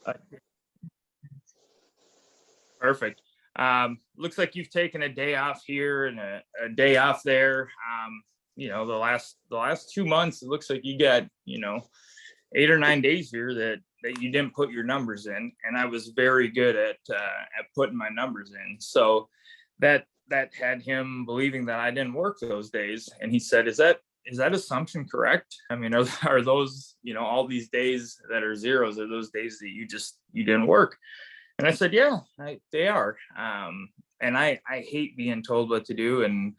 Uh, Perfect. Looks like you've taken a day off here and a day off there. The last 2 months, it looks like you got 8 or 9 days here that you didn't put your numbers in, and I was very good at putting my numbers in. So that had him believing that I didn't work those days, and he said, "Is that assumption correct? I mean, are those all these days that are zeros are those days that you didn't work?" And I said, "Yeah, they are." And I hate being told what to do. And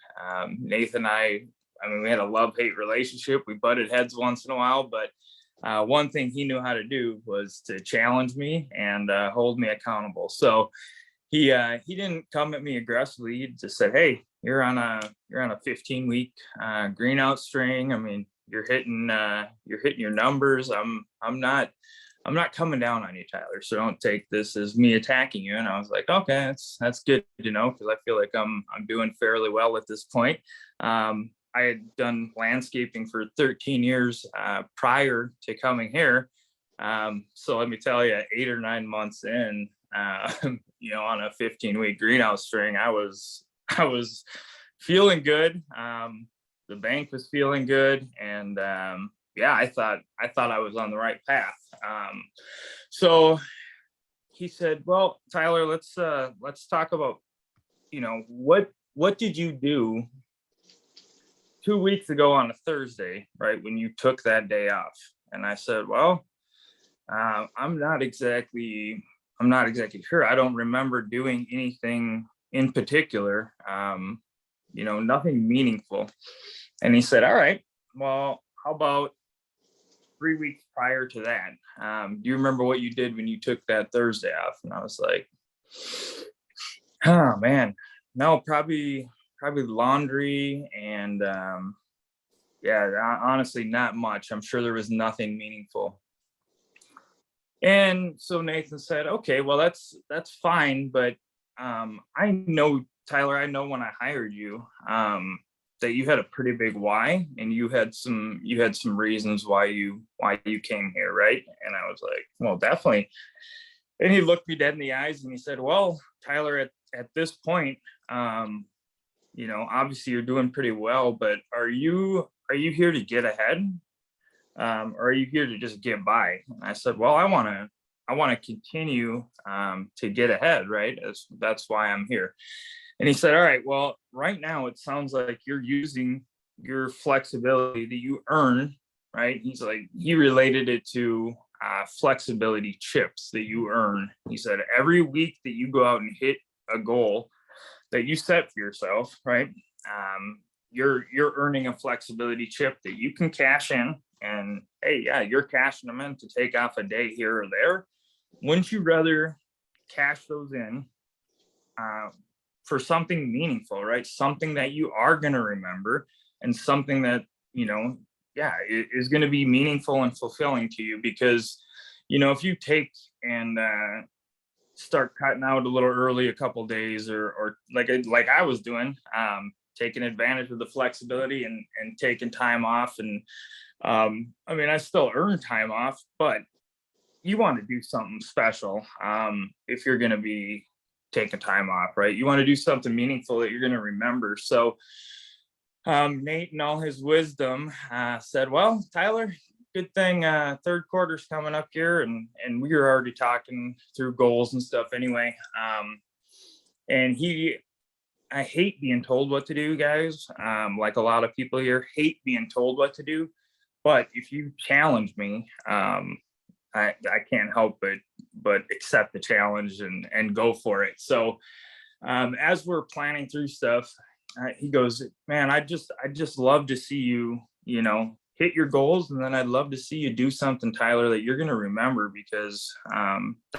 Nathan, I mean, we had a love hate relationship. We butted heads once in a while, but one thing he knew how to do was to challenge me and hold me accountable. So he didn't come at me aggressively. He just said, "Hey, you're on a 15-week green out string. I mean, you're hitting your numbers. I'm not coming down on you, Tyler. So don't take this as me attacking you." And I was like, "Okay, that's good to know, because I feel like I'm doing fairly well at this point." I had done landscaping for 13 years prior to coming here. So let me tell you, 8 or 9 months in, on a 15-week greenhouse string, I was feeling good. The bank was feeling good, and yeah, I thought I was on the right path. So he said, "Well, Tyler, let's talk about what did you do 2 weeks ago on a Thursday, right, when you took that day off?" And I said, "Well, I'm not exactly sure. I don't remember doing anything in particular. Nothing meaningful." And he said, "All right, well, how about 3 weeks prior to that? Do you remember what you did when you took that Thursday off?" And I was like, "Oh man, no, probably laundry and yeah, honestly, not much. I'm sure there was nothing meaningful." And so Nathan said, "Okay, well, that's fine, but I know, Tyler, I know when I hired you, that you had a pretty big why, and you had some reasons why you came here, right?" And I was like, "Well, definitely." And he looked me dead in the eyes and he said, "Well, Tyler, at this point, obviously you're doing pretty well, but are you here to get ahead? Or are you here to just get by?" And I said, "Well, I want to continue to get ahead, right? That's why I'm here." And he said, "All right, well, right now it sounds like you're using your flexibility that you earn, right?" He's like, he related it to flexibility chips that you earn. He said, "Every week that you go out and hit a goal that you set for yourself, right? You're earning a flexibility chip that you can cash in. And hey, yeah, you're cashing them in to take off a day here or there. Wouldn't you rather cash those in uh, for something meaningful, right? Something that you are going to remember, and something that, yeah, is going to be meaningful and fulfilling to you. Because, if you take and start cutting out a little early, a couple days, or like I was doing, taking advantage of the flexibility and taking time off. And I mean, I still earn time off, but you want to do something special if you're going to be taking time off, right? You want to do something meaningful that you're going to remember." So Nate, in all his wisdom, said, "Well, Tyler, good thing third quarter's coming up here, and we were already talking through goals and stuff anyway." And I hate being told what to do, guys. Like a lot of people here hate being told what to do. But if you challenge me, I can't help but accept the challenge and go for it. So as we're planning through stuff, he goes, "Man, I just love to see you, hit your goals, and then I'd love to see you do something, Tyler, that you're going to remember, because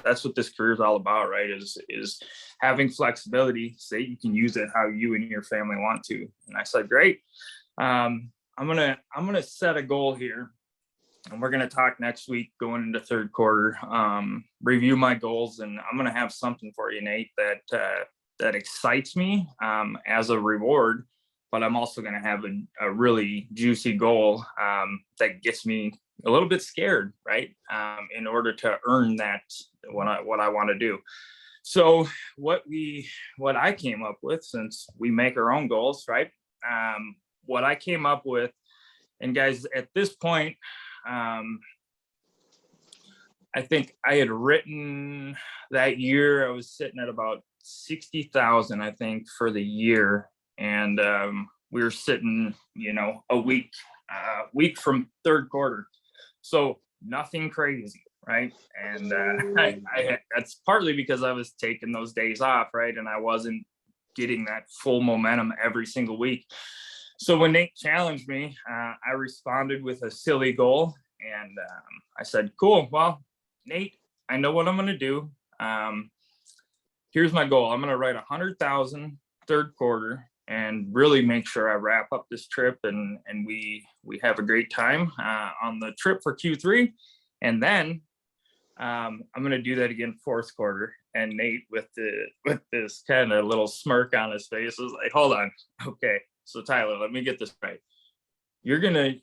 that's what this career is all about, right? Is having flexibility so that you can use it how you and your family want to." And I said, "Great. I'm gonna set a goal here, and we're gonna talk next week going into third quarter. Review my goals, and I'm gonna have something for you, Nate, that excites me as a reward. But I'm also gonna have a really juicy goal that gets me a little bit scared, right? In order to earn what I want to do. So what I came up with, since we make our own goals, right? What I came up with, and guys, at this point, I think I had written that year, I was sitting at about 60,000, I think, for the year. And we were sitting, a week from third quarter. So nothing crazy, right? And that's partly because I was taking those days off, right? And I wasn't getting that full momentum every single week. So when Nate challenged me, I responded with a silly goal. And I said, cool, well, Nate, I know what I'm going to do. Here's my goal. I'm going to write 100,000 third quarter and really make sure I wrap up this trip and we have a great time on the trip for Q3. And then I'm going to do that again fourth quarter. And Nate, with this kind of little smirk on his face, was like, hold on. Okay. So Tyler, let me get this right. You're going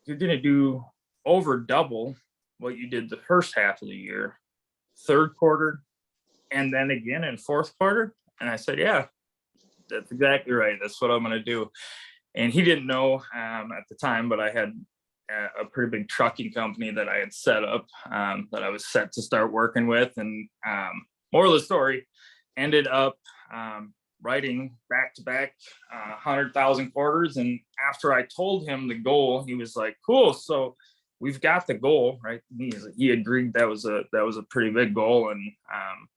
to do over double what you did the first half of the year, third quarter, and then again in fourth quarter. And I said, yeah, that's exactly right. That's what I'm going to do. And he didn't know at the time, but I had a pretty big trucking company that I had set up that I was set to start working with. And moral of the story, ended up writing back-to-back 100,000 quarters. And after I told him the goal, he was like, cool. So we've got the goal, right? He agreed that was a pretty big goal, and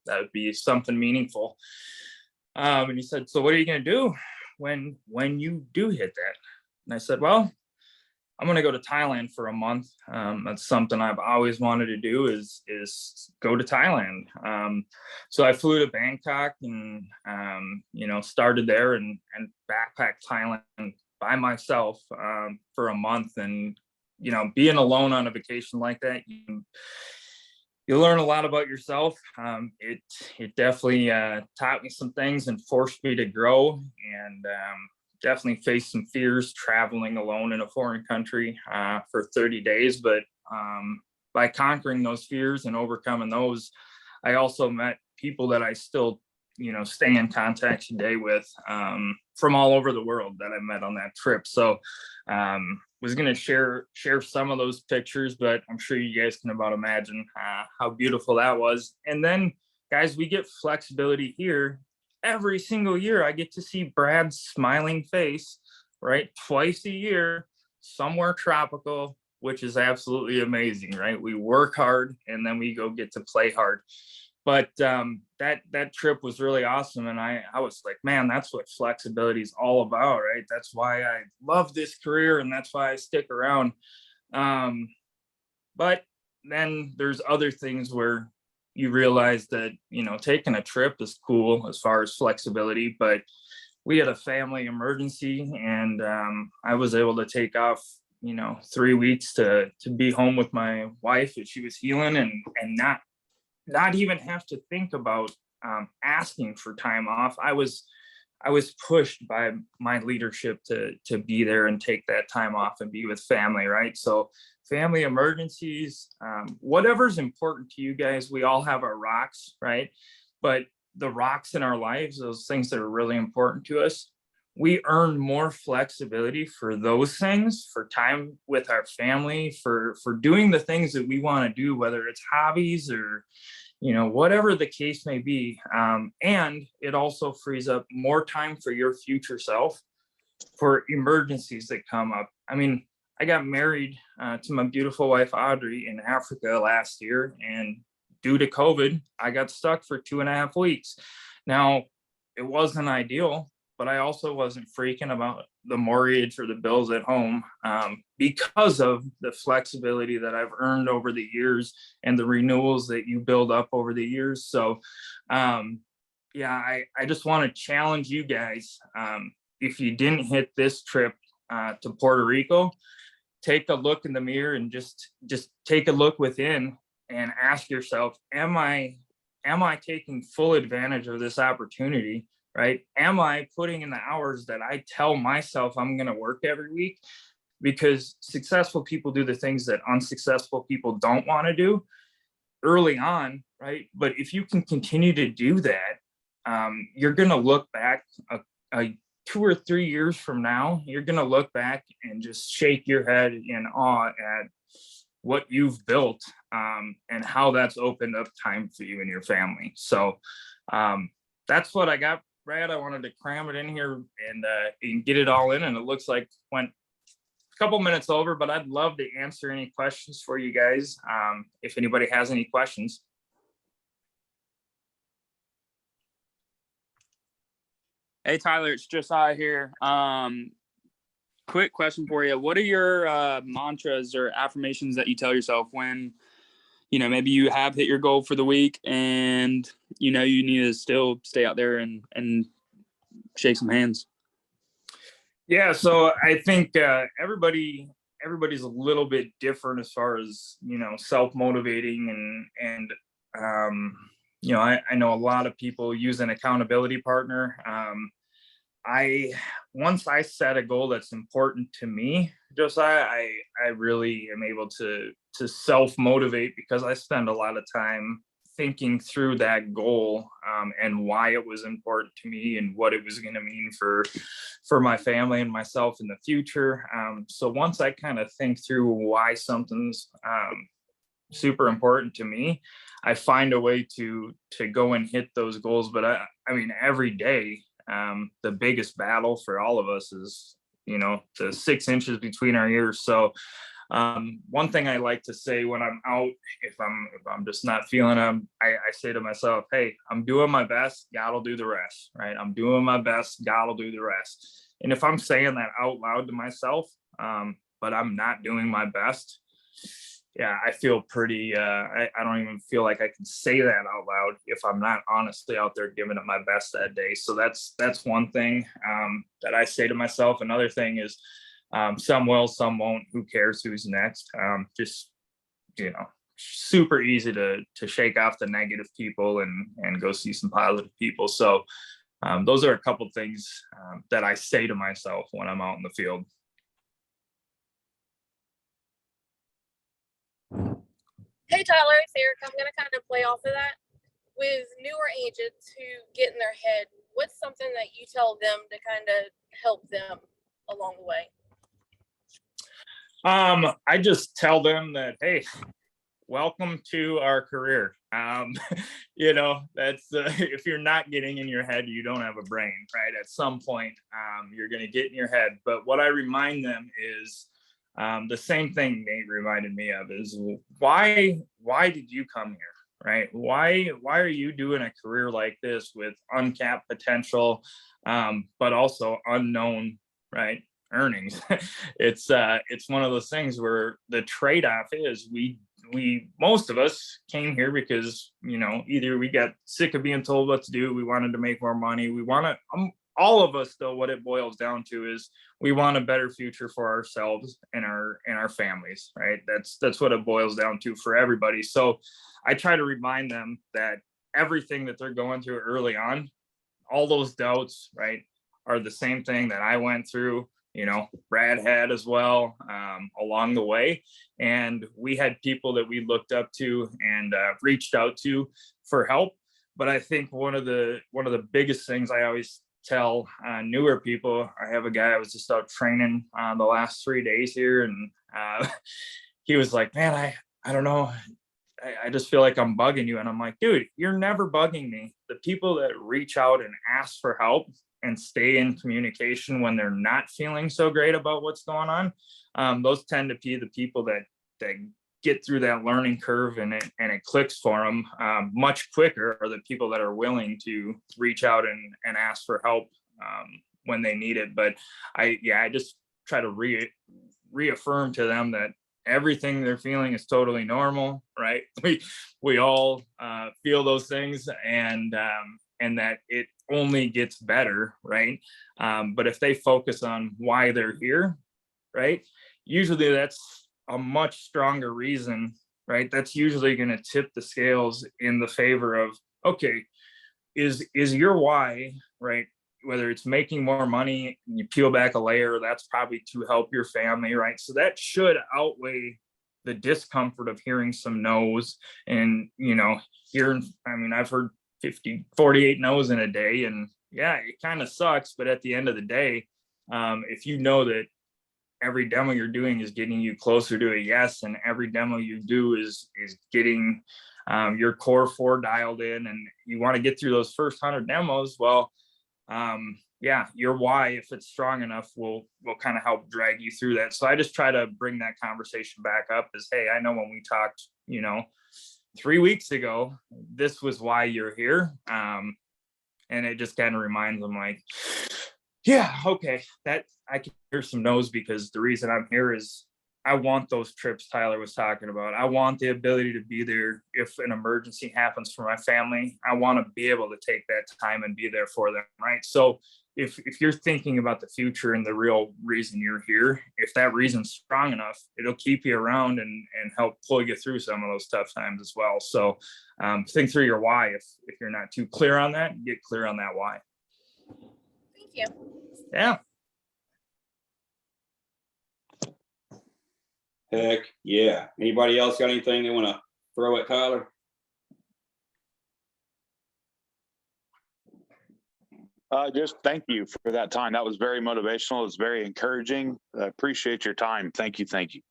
that would be something meaningful. And he said, so what are you going to do when you do hit that? And I said, well, I'm going to go to Thailand for a month. That's something I've always wanted to do is go to Thailand. So I flew to Bangkok and, started there and backpacked Thailand by myself for a month. And, being alone on a vacation like that, you learn a lot about yourself. It definitely taught me some things and forced me to grow, and definitely faced some fears traveling alone in a foreign country for 30 days. But by conquering those fears and overcoming those, I also met people that I still, stay in contact today with from all over the world that I met on that trip. So was going to share some of those pictures, but I'm sure you guys can about imagine how beautiful that was. And then, guys, we get flexibility here. Every single year, I get to see Brad's smiling face, right? Twice a year, somewhere tropical, which is absolutely amazing, right? We work hard and then we go get to play hard. But that trip was really awesome. And I was like, man, that's what flexibility is all about, right? That's why I love this career and that's why I stick around. But then there's other things where you realize that, taking a trip is cool as far as flexibility, but we had a family emergency and I was able to take off, 3 weeks to be home with my wife as she was healing and not even have to think about asking for time off. I was pushed by my leadership to be there and take that time off and be with family, right? So family emergencies, whatever's important to you guys, we all have our rocks, right? But the rocks in our lives, those things that are really important to us, we earn more flexibility for those things, for time with our family, for doing the things that we want to do, whether it's hobbies or, whatever the case may be. And it also frees up more time for your future self for emergencies that come up. I mean, I got married to my beautiful wife, Audrey, in Africa last year. And due to COVID, I got stuck for 2.5 weeks. Now, it wasn't ideal, but I also wasn't freaking about the mortgage or the bills at home because of the flexibility that I've earned over the years and the renewals that you build up over the years. So, I just want to challenge you guys. If you didn't hit this trip to Puerto Rico, take a look in the mirror and just take a look within and ask yourself, am I taking full advantage of this opportunity? Right? Am I putting in the hours that I tell myself I'm going to work every week? Because successful people do the things that unsuccessful people don't want to do. early on, right? But if you can continue to do that, you're going to look back a 2 or 3 years from now, you're going to look back and just shake your head in awe at what you've built, and how that's opened up time for you and your family. So that's what I got, Brad. I wanted to cram it in here and get it all in. And it looks like went a couple minutes over, but I'd love to answer any questions for you guys, if anybody has any questions. Hey, Tyler, it's Josiah here. Quick question for you. What are your mantras or affirmations that you tell yourself when, maybe you have hit your goal for the week and, you need to still stay out there and shake some hands? Yeah, so I think everybody's a little bit different as far as self-motivating and I know a lot of people use an accountability partner. Once I set a goal that's important to me, Josiah, I really am able to self-motivate because I spend a lot of time thinking through that goal, and why it was important to me and what it was going to mean for my family and myself in the future. So once I kind of think through why something's super important to me, I find a way to go and hit those goals. But I mean, every day, the biggest battle for all of us is, the 6 inches between our ears. So one thing I like to say when I'm out, if I'm just not feeling them, I say to myself, hey, I'm doing my best, God will do the rest, right? I'm doing my best, God will do the rest. And if I'm saying that out loud to myself, but I'm not doing my best, yeah, I feel pretty, I don't even feel like I can say that out loud if I'm not honestly out there giving it my best that day. So that's one thing that I say to myself. Another thing is, some will, some won't. Who cares who's next? Just, super easy to shake off the negative people and go see some positive people. So those are a couple things that I say to myself when I'm out in the field. Hey Tyler, it's Eric. I'm going to kind of play off of that. With newer agents who get in their head, what's something that you tell them to kind of help them along the way? I just tell them that, hey, welcome to our career. That's if you're not getting in your head, you don't have a brain, right? At some point, you're going to get in your head. But what I remind them is the same thing Nate reminded me of is why did you come here, right? Why are you doing a career like this with uncapped potential, but also unknown, right, earnings? It's one of those things where the trade-off is we most of us came here because either we got sick of being told what to do, we wanted to make more money, we want to all of us, though, what it boils down to is we want a better future for ourselves and our families, right? That's what it boils down to for everybody. So I try to remind them that everything that they're going through early on, all those doubts, right, are the same thing that I went through, Brad had as well, along the way. And we had people that we looked up to and reached out to for help. But I think one of the biggest things I always tell newer people, I have a guy I was just out training the last 3 days here, and he was like, man, I don't know, I just feel like I'm bugging you. And I'm like, dude, you're never bugging me. The people that reach out and ask for help and stay in communication when they're not feeling so great about what's going on, those tend to be the people that get through that learning curve and it clicks for them much quicker, are the people that are willing to reach out and ask for help when they need it. But I just try to reaffirm to them that everything they're feeling is totally normal, right? We all feel those things, and that it only gets better, right? But if they focus on why they're here, right, usually that's a much stronger reason, right? That's usually going to tip the scales in the favor of, okay, is your why, right? Whether it's making more money, you peel back a layer, that's probably to help your family, right? So that should outweigh the discomfort of hearing some no's and, hearing, I mean, I've heard 48 no's in a day, and yeah, it kind of sucks. But at the end of the day, if you know that every demo you're doing is getting you closer to a yes, and every demo you do is getting your core 4 dialed in, and you want to get through those first 100 demos, well, yeah, your why, if it's strong enough, will kind of help drag you through that. So I just try to bring that conversation back up as, hey, I know when we talked, 3 weeks ago, this was why you're here. And it just kind of reminds them like, yeah, okay, that I can hear some no's, because the reason I'm here is I want those trips Tyler was talking about. I want the ability to be there if an emergency happens for my family. I want to be able to take that time and be there for them, right? So if you're thinking about the future and the real reason you're here, if that reason's strong enough, it'll keep you around and help pull you through some of those tough times as well. So think through your why. If you're not too clear on that, get clear on that why. Thank you. Yeah. Heck yeah. Anybody else got anything they want to throw at Tyler? Just thank you for that time. That was very motivational. It's very encouraging. I appreciate your time. Thank you. Thank you.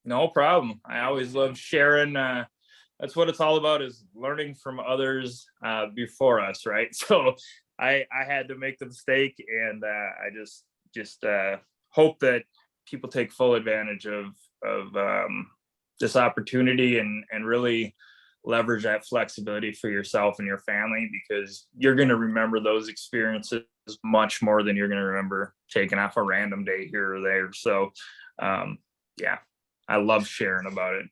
No problem. I always love sharing. That's what it's all about, is learning from others before us, right? So I had to make the mistake, and I just hope that people take full advantage of this opportunity and really leverage that flexibility for yourself and your family, because you're going to remember those experiences much more than you're going to remember taking off a random day here or there. So yeah, I love sharing about it.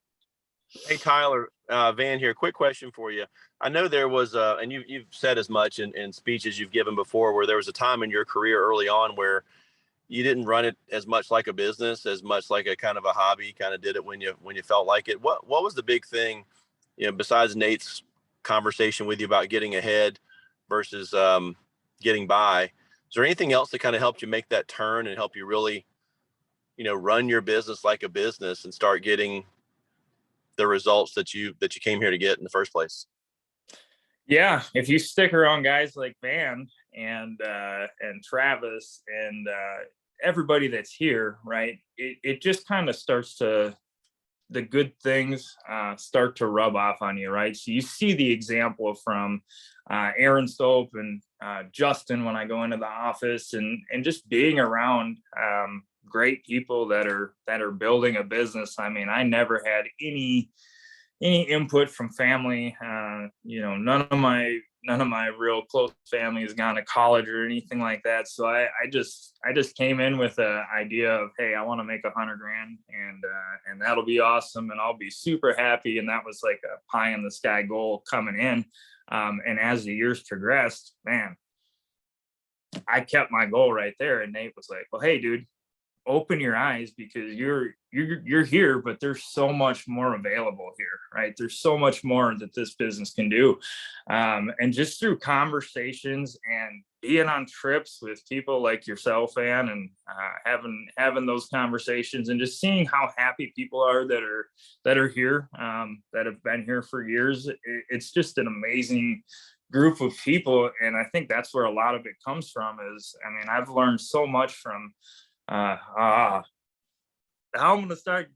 Hey, Tyler, Van here. Quick question for you. I know there was, and you've said as much in speeches you've given before, where there was a time in your career early on where you didn't run it as much like a business, as much like a kind of a hobby, kind of did it when you felt like it. What was the big thing, besides Nate's conversation with you about getting ahead versus getting by? Is there anything else that kind of helped you make that turn and help you really, run your business like a business and start getting the results that you came here to get in the first place? Yeah, if you stick around guys like Van and Travis and everybody that's here, right, it just kind of starts to, the good things start to rub off on you, right? So you see the example from Aaron Stope and Justin when I go into the office, and just being around great people that are building a business. I mean, I never had any input from family. None of my real close family has gone to college or anything like that. So I just came in with an idea of, hey, I want to make $100,000 and that'll be awesome, and I'll be super happy. And that was like a pie in the sky goal coming in. And as the years progressed, man, I kept my goal right there. And Nate was like, well, hey, dude, open your eyes, because you're here, but there's so much more available here, right? There's so much more that this business can do. And just through conversations and being on trips with people like yourself, Ann, and having those conversations, and just seeing how happy people are that are here, that have been here for years. It's just an amazing group of people. And I think that's where a lot of it comes from. I've learned so much from how I'm gonna start,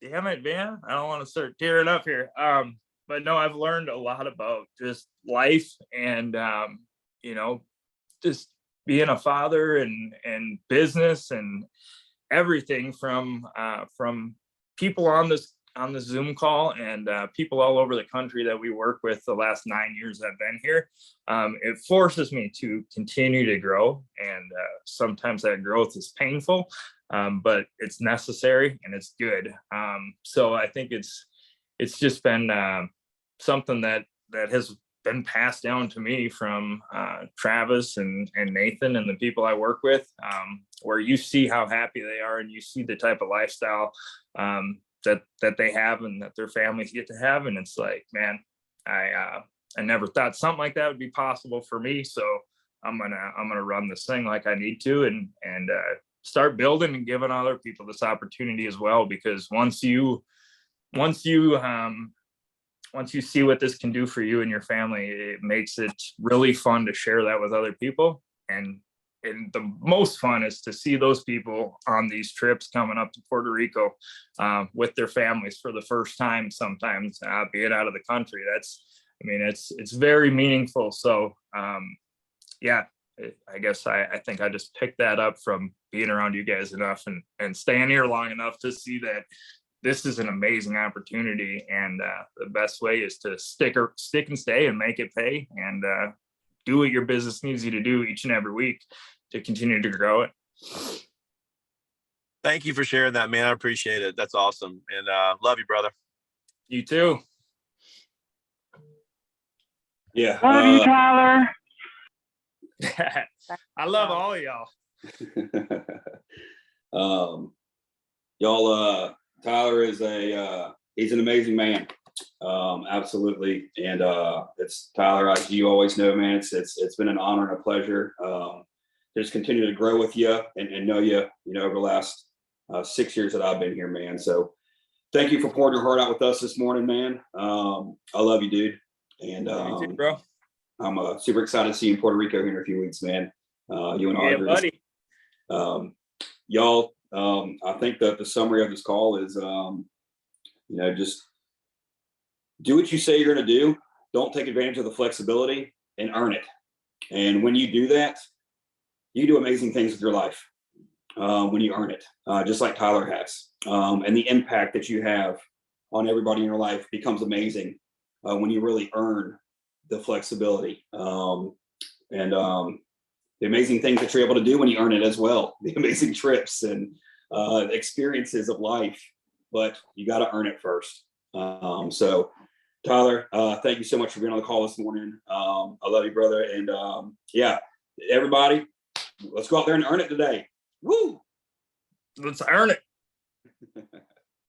damn it, man, I don't want to start tearing up here, but no, I've learned a lot about just life and just being a father and business and everything from people on the Zoom call and people all over the country that we work with the last 9 years I've been here. It forces me to continue to grow, and sometimes that growth is painful, but it's necessary and it's good. So I think it's just been something that has been passed down to me from Travis and Nathan and the people I work with, where you see how happy they are, and you see the type of lifestyle that they have and that their families get to have. And it's like, man, I never thought something like that would be possible for me. So I'm gonna run this thing like I need to, and start building and giving other people this opportunity as well. Because once you once you see what this can do for you and your family, it makes it really fun to share that with other people. And the most fun is to see those people on these trips coming up to Puerto Rico with their families for the first time, sometimes being out of the country. It's very meaningful. So yeah, I guess I think I just picked that up from being around you guys enough and staying here long enough to see that this is an amazing opportunity. And the best way is to stick and stay and make it pay, and do what your business needs you to do each and every week to continue to grow it. Thank you for sharing that, man. I appreciate it. That's awesome. And love you, brother. You too. Yeah. Love you, Tyler. I love all of y'all. Y'all, Tyler is he's an amazing man. Absolutely. And it's Tyler, as you always know, man, it's been an honor and a pleasure. Just continue to grow with you and know you, over the last 6 years that I've been here, man. So thank you for pouring your heart out with us this morning, man. I love you, dude. And You too, bro. I'm super excited to see you in Puerto Rico here in a few weeks, man. You and Yeah, Audrey. buddy. Y'all, I think that the summary of this call is, just do what you say you're going to do. Don't take advantage of the flexibility and earn it. And when you do that, you do amazing things with your life when you earn it, just like Tyler has. And the impact that you have on everybody in your life becomes amazing when you really earn the flexibility. And the amazing things that you're able to do when you earn it as well, the amazing trips and experiences of life, but you got to earn it first. So Tyler, thank you so much for being on the call this morning. I love you, brother. And yeah, everybody, let's go out there and earn it today. Woo! Let's earn it.